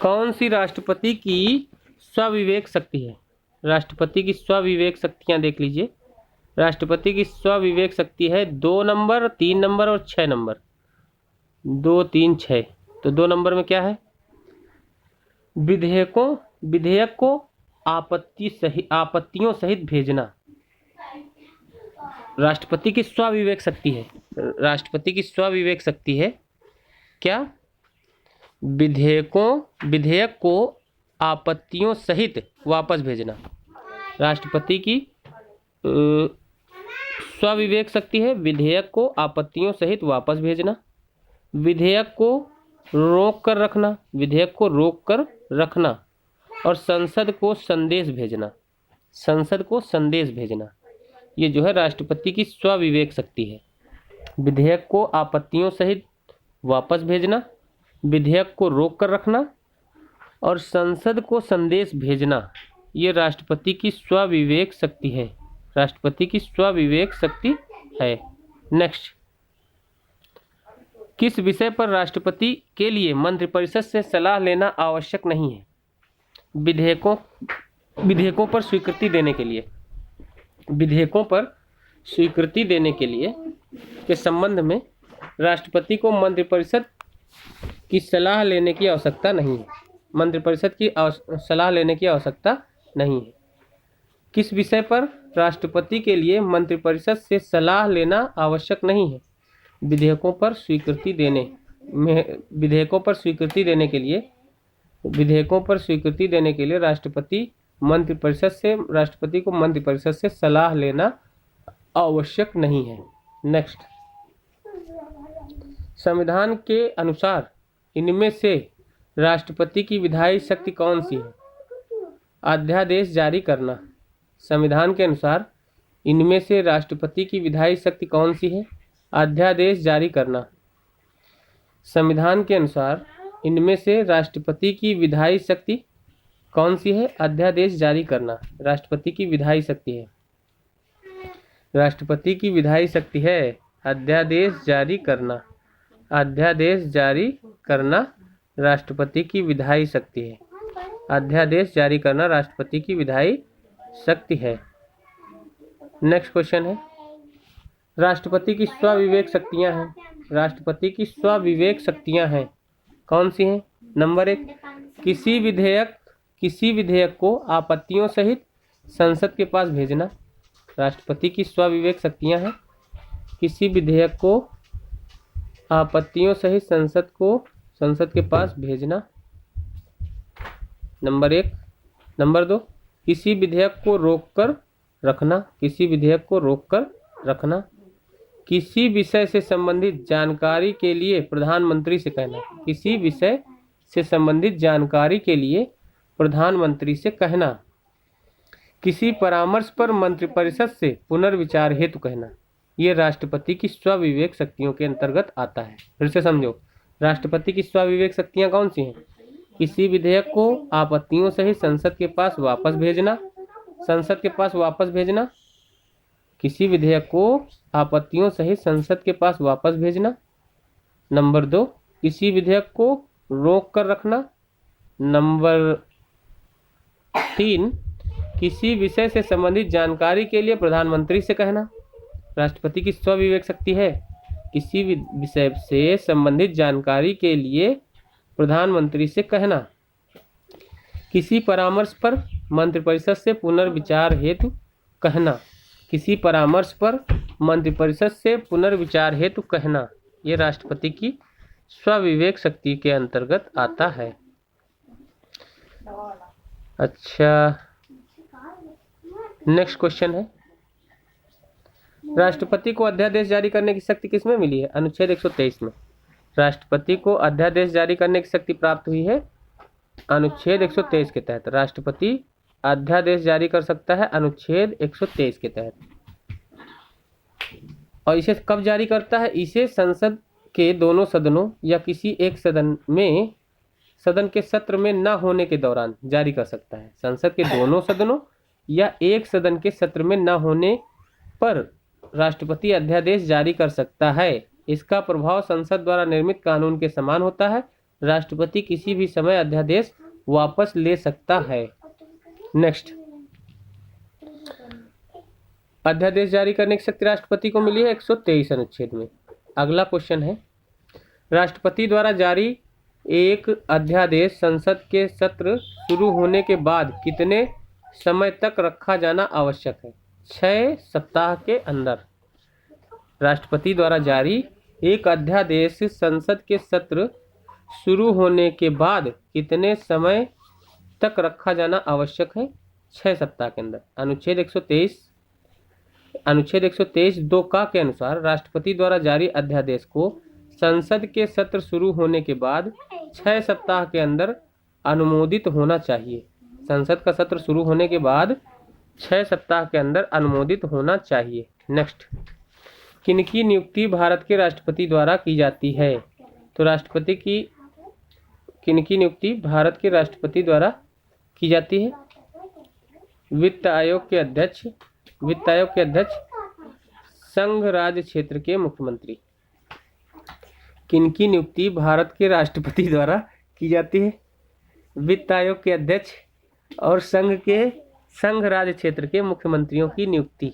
कौन सी राष्ट्रपति की स्वविवेक शक्ति है? राष्ट्रपति की स्वविवेक शक्तियां देख लीजिए। राष्ट्रपति की स्वविवेक शक्ति है 2 नंबर, 3 नंबर और 6 नंबर। 2, 3, 6। तो 2 नंबर में क्या है? विधेयक को आपत्तियों सहित भेजना। राष्ट्रपति की स्वविवेक शक्ति है। राष्ट्रपति की स्वविवेक शक्ति है क्या? विधेयक को आपत्तियों सहित वापस भेजना। राष्ट्रपति की स्वविवेक शक्ति है विधेयक को आपत्तियों सहित वापस भेजना, विधेयक को रोक कर रखना और संसद को संदेश भेजना। ये जो है राष्ट्रपति की स्वविवेक शक्ति है। विधेयक को आपत्तियों सहित वापस भेजना, विधेयक को रोक कर रखना और संसद को संदेश भेजना, ये राष्ट्रपति की स्वविवेक शक्ति है। राष्ट्रपति की स्वविवेक शक्ति है। नेक्स्ट, किस विषय पर राष्ट्रपति के लिए मंत्रिपरिषद से सलाह लेना आवश्यक नहीं है? विधेयकों पर स्वीकृति देने के लिए, विधेयकों पर स्वीकृति देने के लिए के संबंध में राष्ट्रपति को मंत्रिपरिषद की सलाह लेने की आवश्यकता नहीं है। मंत्रिपरिषद की सलाह लेने की आवश्यकता नहीं है। किस विषय पर राष्ट्रपति के लिए मंत्रिपरिषद से सलाह लेना आवश्यक नहीं है? विधेयकों पर स्वीकृति देने में, विधेयकों पर स्वीकृति देने के लिए, विधेयकों पर स्वीकृति देने के लिए राष्ट्रपति को मंत्रिपरिषद से सलाह लेना आवश्यक नहीं है। नेक्स्ट, संविधान के अनुसार इनमें से राष्ट्रपति की विधायी शक्ति कौन सी है? अध्यादेश जारी करना। संविधान के अनुसार इनमें से राष्ट्रपति की विधायी शक्ति कौन सी है? अध्यादेश जारी करना। संविधान के अनुसार इनमें से राष्ट्रपति की विधायी शक्ति कौन सी है? अध्यादेश जारी करना। राष्ट्रपति की विधायी शक्ति है, राष्ट्रपति की विधायी शक्ति है अध्यादेश जारी करना। अध्यादेश जारी करना राष्ट्रपति की विधायी शक्ति है। अध्यादेश जारी करना राष्ट्रपति की विधायी शक्ति है। नेक्स्ट क्वेश्चन है, राष्ट्रपति की स्वविवेक शक्तियां हैं। राष्ट्रपति की स्वविवेक शक्तियां हैं, कौन सी हैं? नंबर 1, किसी विधेयक को आपत्तियों सहित संसद के पास भेजना। राष्ट्रपति की स्वविवेक शक्तियां हैं, किसी विधेयक को आपत्तियों सहित संसद के पास भेजना। नंबर 1। नंबर 2, किसी विधेयक को रोककर रखना। किसी विधेयक को रोककर रखना। किसी विषय से संबंधित जानकारी के लिए प्रधानमंत्री से कहना। किसी विषय से संबंधित जानकारी के लिए प्रधानमंत्री से कहना। किसी परामर्श पर मंत्रिपरिषद से पुनर्विचार हेतु कहना। ये राष्ट्रपति की स्वविवेक शक्तियों के अंतर्गत आता है। फिर से समझो, राष्ट्रपति की स्वविवेक शक्तियां कौन सी हैं? किसी विधेयक को आपत्तियों सहित संसद के पास वापस भेजना। संसद के पास वापस भेजना। किसी विधेयक को आपत्तियों सहित संसद के पास वापस भेजना। नंबर 2, किसी विधेयक को रोक कर रखना। नंबर 3, किसी विषय से संबंधित जानकारी के लिए प्रधानमंत्री से कहना। राष्ट्रपति की स्वविवेक शक्ति है किसी विषय से संबंधित जानकारी के लिए प्रधानमंत्री से कहना। किसी परामर्श पर मंत्रिपरिषद से पुनर्विचार हेतु कहना। किसी परामर्श पर मंत्रिपरिषद से पुनर्विचार हेतु कहना। ये राष्ट्रपति की स्वविवेक शक्ति के अंतर्गत आता है। अच्छा, नेक्स्ट क्वेश्चन है, राष्ट्रपति को अध्यादेश जारी करने की शक्ति किसमें मिली है? अनुच्छेद 123 में। राष्ट्रपति को अध्यादेश जारी करने की शक्ति प्राप्त हुई है अनुच्छेद 123 के तहत। राष्ट्रपति अध्यादेश जारी कर सकता है अनुच्छेद 123 के तहत। और इसे कब जारी करता है? इसे संसद के दोनों सदनों या किसी एक सदन के सत्र में न होने के दौरान जारी कर सकता है। संसद के दोनों सदनों या एक सदन के सत्र में न होने पर राष्ट्रपति अध्यादेश जारी कर सकता है। इसका प्रभाव संसद द्वारा निर्मित कानून के समान होता है। राष्ट्रपति किसी भी समय अध्यादेश वापस ले सकता है। नेक्स्ट, अध्यादेश जारी करने की शक्ति राष्ट्रपति को मिली है 123 अनुच्छेद में। अगला क्वेश्चन है, राष्ट्रपति द्वारा जारी एक अध्यादेश संसद के सत्र शुरू होने के बाद कितने समय तक रखा जाना आवश्यक है? 6 सप्ताह के अंदर। राष्ट्रपति द्वारा जारी एक अध्यादेश संसद के सत्र शुरू होने के बाद कितने समय तक रखा जाना आवश्यक है? 6 सप्ताह के अंदर। अनुच्छेद 123 2 का के अनुसार राष्ट्रपति द्वारा जारी अध्यादेश को संसद के सत्र शुरू होने के बाद 6 सप्ताह के अंदर अनुमोदित होना चाहिए। संसद का सत्र शुरू होने के बाद 6 सप्ताह के अंदर अनुमोदित होना चाहिए। नेक्स्ट, किनकी नियुक्ति भारत के राष्ट्रपति द्वारा की जाती है? तो राष्ट्रपति की किनकी नियुक्ति भारत के राष्ट्रपति द्वारा की जाती है? वित्त आयोग के अध्यक्ष, संघ राज्य क्षेत्र के मुख्यमंत्री। किनकी नियुक्ति भारत के राष्ट्रपति द्वारा की जाती है? वित्त आयोग के अध्यक्ष और संघ राज्य क्षेत्र के मुख्यमंत्रियों की नियुक्ति।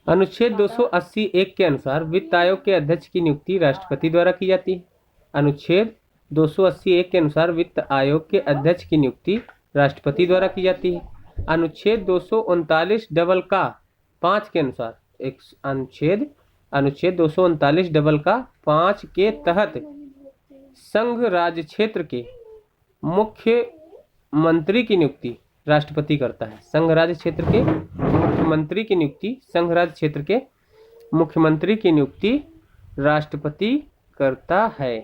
अनुच्छेद 280(1) के अनुसार वित्त आयोग के अध्यक्ष की नियुक्ति राष्ट्रपति द्वारा की जाती है। अनुच्छेद 280(1) के अनुसार वित्त आयोग के अध्यक्ष की नियुक्ति राष्ट्रपति द्वारा की जाती है। अनुच्छेद 239 डबल का 5 के अनुसार एक अनुच्छेद 239 डबल का 5 के तहत संघ राज्य क्षेत्र के मुख्यमंत्री की नियुक्ति राष्ट्रपति करता है। संघ राज्य क्षेत्र के मुख्यमंत्री की नियुक्ति संघ राज्य क्षेत्र के मुख्यमंत्री की नियुक्ति राष्ट्रपति करता है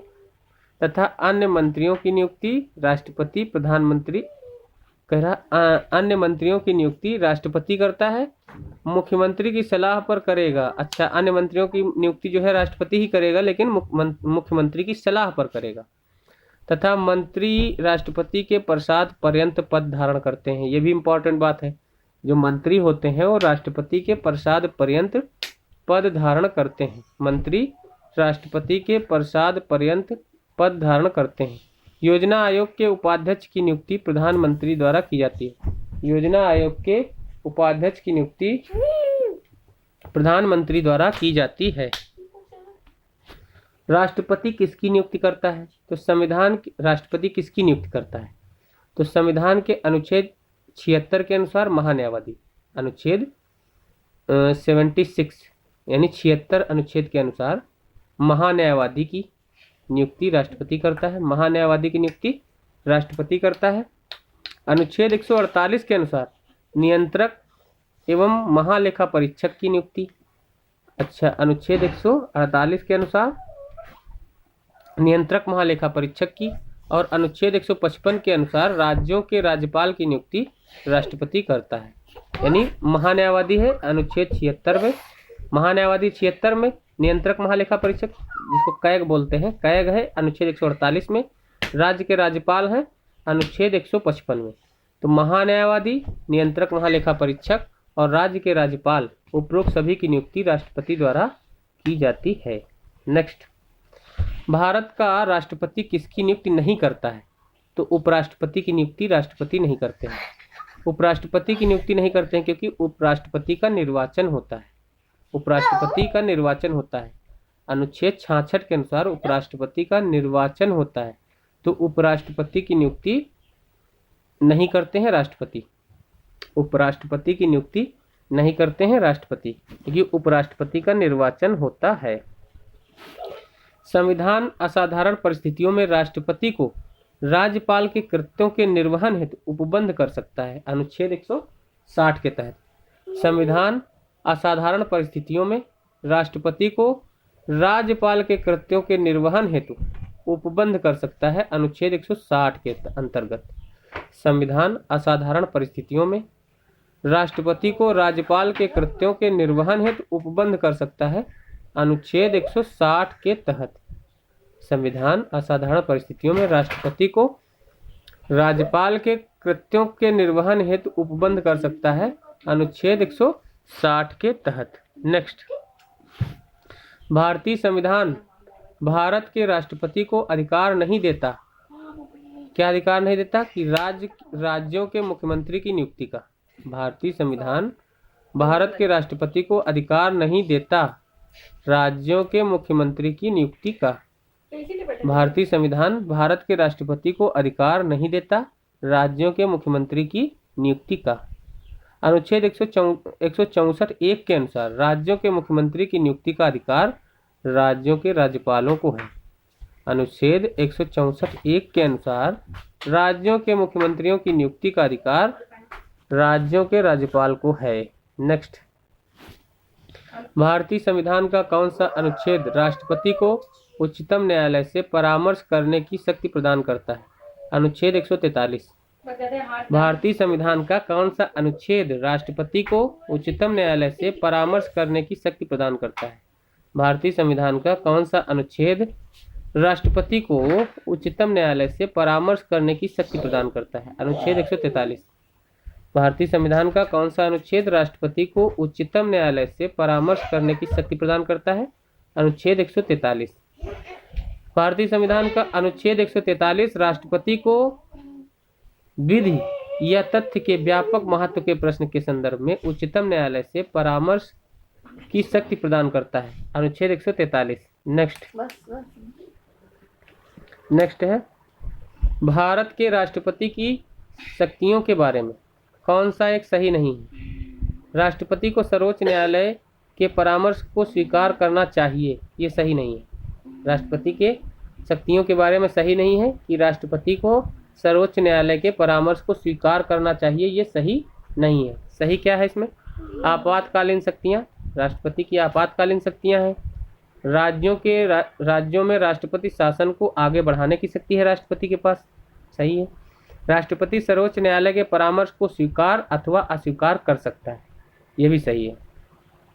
तथा अन्य मंत्रियों की नियुक्ति राष्ट्रपति प्रधानमंत्री अन्य मंत्रियों की नियुक्ति राष्ट्रपति करता है, मुख्यमंत्री की सलाह पर करेगा। अच्छा, अन्य मंत्रियों की नियुक्ति जो है राष्ट्रपति ही करेगा, लेकिन मुख्यमंत्री की सलाह पर करेगा। तथा मंत्री राष्ट्रपति के प्रसाद पर्यंत पद धारण करते हैं। ये भी इम्पोर्टेंट बात है, जो मंत्री होते हैं वो राष्ट्रपति के प्रसाद पर्यंत पद धारण करते हैं। मंत्री राष्ट्रपति के प्रसाद पर्यंत पद धारण करते हैं। योजना आयोग के उपाध्यक्ष की नियुक्ति प्रधानमंत्री द्वारा की जाती है। योजना आयोग के उपाध्यक्ष की नियुक्ति प्रधानमंत्री द्वारा की जाती है। राष्ट्रपति किसकी नियुक्ति करता है? तो राष्ट्रपति किसकी नियुक्ति करता है? तो संविधान के अनुच्छेद 76 के अनुसार महान्यायवादी, अनुच्छेद 76 यानी 76 अनुच्छेद के अनुसार महान्यायवादी की नियुक्ति राष्ट्रपति करता है। महान्यायवादी की नियुक्ति राष्ट्रपति करता है। अनुच्छेद 148 के अनुसार नियंत्रक एवं महालेखा परीक्षक की नियुक्ति। अच्छा, अनुच्छेद 148 के अनुसार नियंत्रक महालेखा परीक्षक की और अनुच्छेद 155 के अनुसार राज्यों के राज्यपाल की नियुक्ति राष्ट्रपति करता है। यानी महान्यायवादी है अनुच्छेद 76 में, महान्यायवादी 76 में, नियंत्रक महालेखा परीक्षक जिसको कैग बोलते हैं, कैग है अनुच्छेद 148 में, राज्य के राज्यपाल हैं अनुच्छेद 155 में। तो महान्यायवादी, नियंत्रक महालेखा परीक्षक और राज्य के राज्यपाल उपरोक्त सभी की नियुक्ति राष्ट्रपति द्वारा की जाती है। नेक्स्ट, भारत का राष्ट्रपति किसकी नियुक्ति नहीं करता है? तो उपराष्ट्रपति की नियुक्ति राष्ट्रपति नहीं करते हैं। उपराष्ट्रपति की नियुक्ति नहीं करते हैं क्योंकि उपराष्ट्रपति का निर्वाचन होता है। उपराष्ट्रपति का निर्वाचन होता है। अनुच्छेद 66 के अनुसार उपराष्ट्रपति का निर्वाचन होता है, तो उपराष्ट्रपति की नियुक्ति नहीं करते हैं राष्ट्रपति। उपराष्ट्रपति की नियुक्ति नहीं करते हैं राष्ट्रपति क्योंकि उपराष्ट्रपति का निर्वाचन होता है। संविधान असाधारण परिस्थितियों में राष्ट्रपति को राज्यपाल के कृत्यों के निर्वहन हेतु उपबंध कर सकता है। अनुच्छेद 160 के तहत संविधान असाधारण परिस्थितियों में राष्ट्रपति को राज्यपाल के कृत्यों के निर्वहन हेतु उपबंध कर सकता है। अनुच्छेद 160 के अंतर्गत संविधान असाधारण परिस्थितियों में राष्ट्रपति को राज्यपाल के कृत्यों के निर्वहन हेतु उपबंध कर सकता है। अनुच्छेद 160 के तहत संविधान असाधारण परिस्थितियों में राष्ट्रपति को राज्यपाल के कृत्यों के निर्वहन हेतु उपबंध कर सकता है। अनुच्छेद 160 के तहत। नेक्स्ट, भारतीय संविधान भारत के राष्ट्रपति को अधिकार नहीं देता, क्या अधिकार नहीं देता? कि राज्यों के मुख्यमंत्री की नियुक्ति का। भारतीय संविधान भारत के राष्ट्रपति को अधिकार नहीं देता राज्यों के मुख्यमंत्री की नियुक्ति का। भारतीय संविधान भारत के राष्ट्रपति को अधिकार नहीं देता राज्यों के मुख्यमंत्री की नियुक्ति का। अनुच्छेद 164(1) के अनुसार राज्यों के मुख्यमंत्री की नियुक्ति का अधिकार राज्यों के राज्यपालों को है। अनुच्छेद 164(1) के अनुसार राज्यों के मुख्यमंत्रियों की नियुक्ति का अधिकार राज्यों के राज्यपाल को है। नेक्स्ट, भारतीय संविधान का कौन सा अनुच्छेद राष्ट्रपति को उच्चतम न्यायालय से परामर्श करने की शक्ति प्रदान करता है? अनुच्छेद 143। भारतीय संविधान का कौन सा अनुच्छेद राष्ट्रपति को उच्चतम न्यायालय से परामर्श करने की शक्ति प्रदान करता है? भारतीय संविधान का कौन सा अनुच्छेद राष्ट्रपति को उच्चतम न्यायालय से परामर्श करने की शक्ति प्रदान करता है? अनुच्छेद 143। भारतीय संविधान का कौन सा अनुच्छेद राष्ट्रपति को उच्चतम न्यायालय से परामर्श करने की शक्ति प्रदान करता है? अनुच्छेद 143। भारतीय संविधान का अनुच्छेद 143 राष्ट्रपति को विधि या तथ्य के व्यापक महत्व के प्रश्न के संदर्भ में उच्चतम न्यायालय से परामर्श की शक्ति प्रदान करता है। अनुच्छेद 143। नेक्स्ट है भारत के राष्ट्रपति की शक्तियों के बारे में कौन सा एक सही नहीं है? राष्ट्रपति को सर्वोच्च न्यायालय के परामर्श को स्वीकार करना चाहिए, ये सही नहीं है। राष्ट्रपति के शक्तियों के बारे में सही नहीं है कि राष्ट्रपति को सर्वोच्च न्यायालय के परामर्श को स्वीकार करना चाहिए, ये सही नहीं है। सही क्या है इसमें? आपातकालीन शक्तियाँ, राष्ट्रपति की आपातकालीन शक्तियाँ हैं। राज्यों में राष्ट्रपति शासन को आगे बढ़ाने की शक्ति है राष्ट्रपति के पास, सही है। राष्ट्रपति सर्वोच्च न्यायालय के परामर्श को स्वीकार अथवा अस्वीकार कर सकता है, ये भी सही है।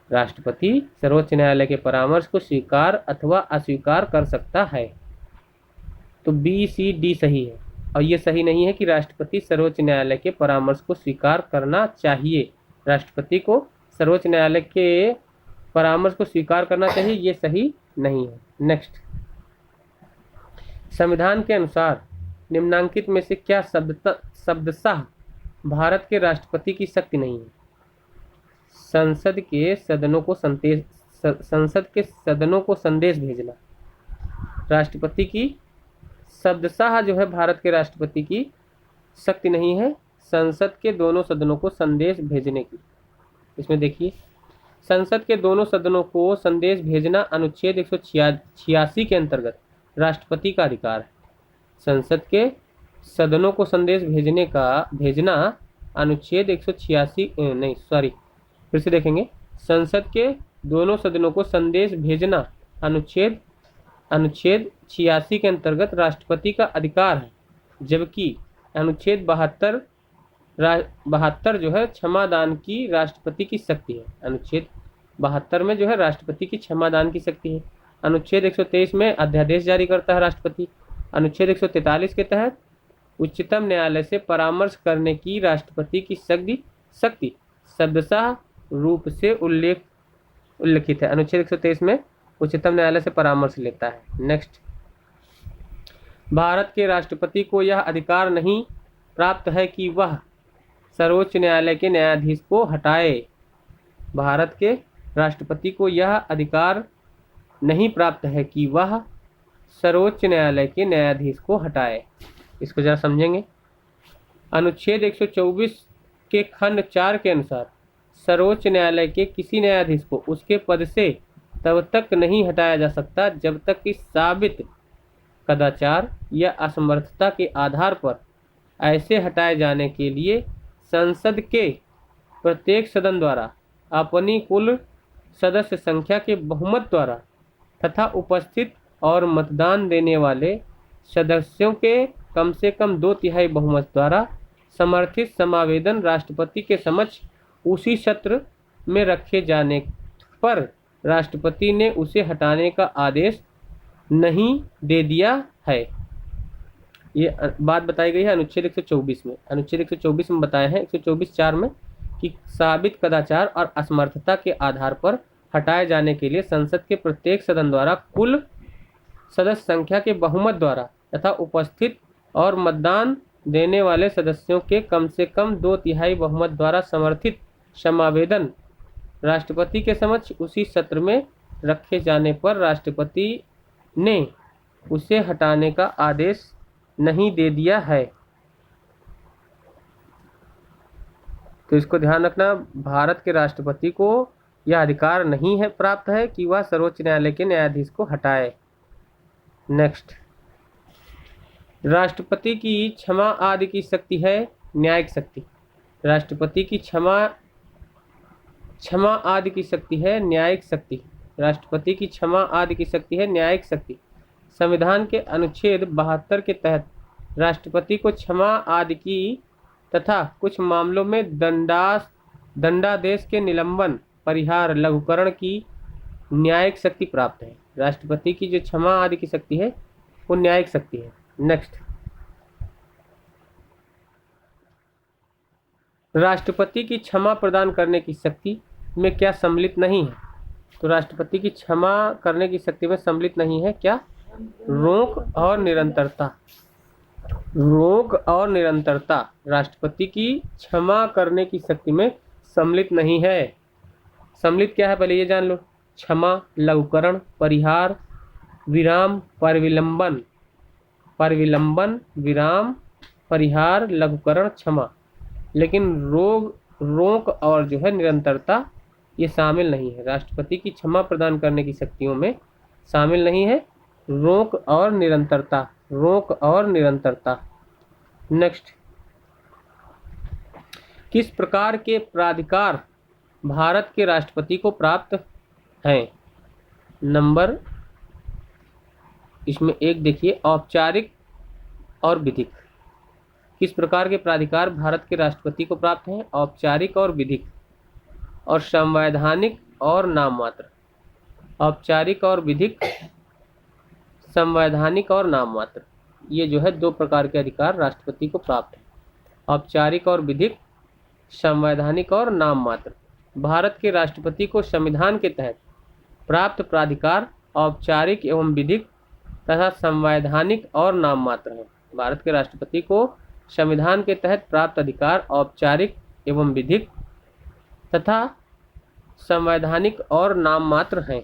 राष्ट्रपति सर्वोच्च न्यायालय के परामर्श को स्वीकार अथवा अस्वीकार कर सकता है, तो बी सी डी सही है। और ये सही नहीं है कि राष्ट्रपति सर्वोच्च न्यायालय के परामर्श को स्वीकार करना चाहिए। राष्ट्रपति को सर्वोच्च न्यायालय के परामर्श को स्वीकार करना चाहिए, ये सही नहीं है। नेक्स्ट, संविधान के अनुसार निम्नांकित में से क्या शब्दशः भारत के राष्ट्रपति की शक्ति नहीं है? संसद के सदनों को संदेश भेजना राष्ट्रपति की शब्दशः जो है भारत के राष्ट्रपति की शक्ति नहीं है, संसद के दोनों सदनों को संदेश भेजने की। इसमें देखिए, संसद के दोनों सदनों को संदेश भेजना अनुच्छेद 186 के अंतर्गत राष्ट्रपति का अधिकार है। संसद के सदनों को संदेश भेजना अनुच्छेद 186 नहीं सॉरी फिर से देखेंगे, संसद के दोनों सदनों को संदेश भेजना अनुच्छेद 86 के अंतर्गत राष्ट्रपति का अधिकार है, जबकि अनुच्छेद 72 जो है क्षमादान की राष्ट्रपति की शक्ति है। अनुच्छेद 72 में जो है राष्ट्रपति की क्षमादान की शक्ति है। अनुच्छेद 123 में अध्यादेश जारी करता है राष्ट्रपति। अनुच्छेद 143 के तहत उच्चतम न्यायालय से परामर्श करने की राष्ट्रपति की शक्ति शब्दशः रूप से उल्लिखित है। अनुच्छेद 123 में उच्चतम न्यायालय से परामर्श लेता है। नेक्स्ट, भारत के राष्ट्रपति को यह अधिकार नहीं प्राप्त है कि वह सर्वोच्च न्यायालय के न्यायाधीश को हटाए। भारत के राष्ट्रपति को यह अधिकार नहीं प्राप्त है कि वह सर्वोच्च न्यायालय के न्यायाधीश को हटाए। इसको जरा समझेंगे। अनुच्छेद 124 के खंड 4 के अनुसार सर्वोच्च न्यायालय के किसी न्यायाधीश को उसके पद से तब तक नहीं हटाया जा सकता जब तक कि साबित कदाचार या असमर्थता के आधार पर ऐसे हटाए जाने के लिए संसद के प्रत्येक सदन द्वारा अपनी कुल सदस्य संख्या के बहुमत द्वारा तथा उपस्थित और मतदान देने वाले सदस्यों के कम से कम 2/3 बहुमत द्वारा समर्थित समावेदन राष्ट्रपति के समक्ष उसी सत्र में रखे जाने पर राष्ट्रपति ने उसे हटाने का आदेश नहीं दे दिया है। ये बात बताई गई है अनुच्छेद 124 में। अनुच्छेद 124 में बताया है 124(4) में कि साबित कदाचार और असमर्थता के आधार पर हटाए जाने के लिए संसद के प्रत्येक सदन द्वारा कुल सदस्य संख्या के बहुमत द्वारा तथा उपस्थित और मतदान देने वाले सदस्यों के कम से कम 2/3 बहुमत द्वारा समर्थित समावेदन राष्ट्रपति के समक्ष उसी सत्र में रखे जाने पर राष्ट्रपति ने उसे हटाने का आदेश नहीं दे दिया है। तो इसको ध्यान रखना, भारत के राष्ट्रपति को यह अधिकार नहीं है प्राप्त है कि वह सर्वोच्च न्यायालय के न्यायाधीश को हटाए। नेक्स्ट, राष्ट्रपति की क्षमा आदि की शक्ति है न्यायिक शक्ति। राष्ट्रपति की क्षमा आदि की शक्ति है न्यायिक शक्ति। राष्ट्रपति की क्षमा आदि की शक्ति है न्यायिक शक्ति। संविधान के अनुच्छेद 72 के तहत राष्ट्रपति को क्षमा आदि की तथा कुछ मामलों में दंडादेश के निलंबन, परिहार, लघुकरण की न्यायिक शक्ति प्राप्त है। राष्ट्रपति की जो क्षमा आदि की शक्ति है वो न्यायिक शक्ति है। नेक्स्ट, राष्ट्रपति की क्षमा प्रदान करने की शक्ति में क्या सम्मिलित नहीं है? तो राष्ट्रपति की क्षमा करने की शक्ति में सम्मिलित नहीं है क्या? रोक और निरंतरता। रोक और निरंतरता राष्ट्रपति की क्षमा करने की शक्ति में सम्मिलित नहीं है। सम्मिलित क्या है पहले ये जान लो। क्षमा, लघुकरण, परिहार, विराम, परिविलंबन। परिविलंबन, विराम, परिहार, लघुकरण, क्षमा। लेकिन रोक और जो है निरंतरता ये शामिल नहीं है। राष्ट्रपति की क्षमा प्रदान करने की शक्तियों में शामिल नहीं है रोक और निरंतरता। रोक और निरंतरता। नेक्स्ट, किस प्रकार के प्राधिकार भारत के राष्ट्रपति को प्राप्त हैं? नंबर इसमें एक देखिए, औपचारिक और विधिक। किस प्रकार के प्राधिकार भारत के राष्ट्रपति को प्राप्त हैं? औपचारिक और विधिक, और संवैधानिक और नाम मात्र। औपचारिक और विधिक, संवैधानिक और नाम मात्र, ये जो है 2 प्रकार के अधिकार राष्ट्रपति को प्राप्त है। औपचारिक और विधिक, संवैधानिक और नाम मात्र। भारत के राष्ट्रपति को संविधान के तहत प्राप्त प्राधिकार औपचारिक एवं विधिक तथा संवैधानिक और नाम मात्र है। भारत के राष्ट्रपति को संविधान के तहत प्राप्त अधिकार औपचारिक एवं विधिक तथा संवैधानिक और नाम मात्र हैं।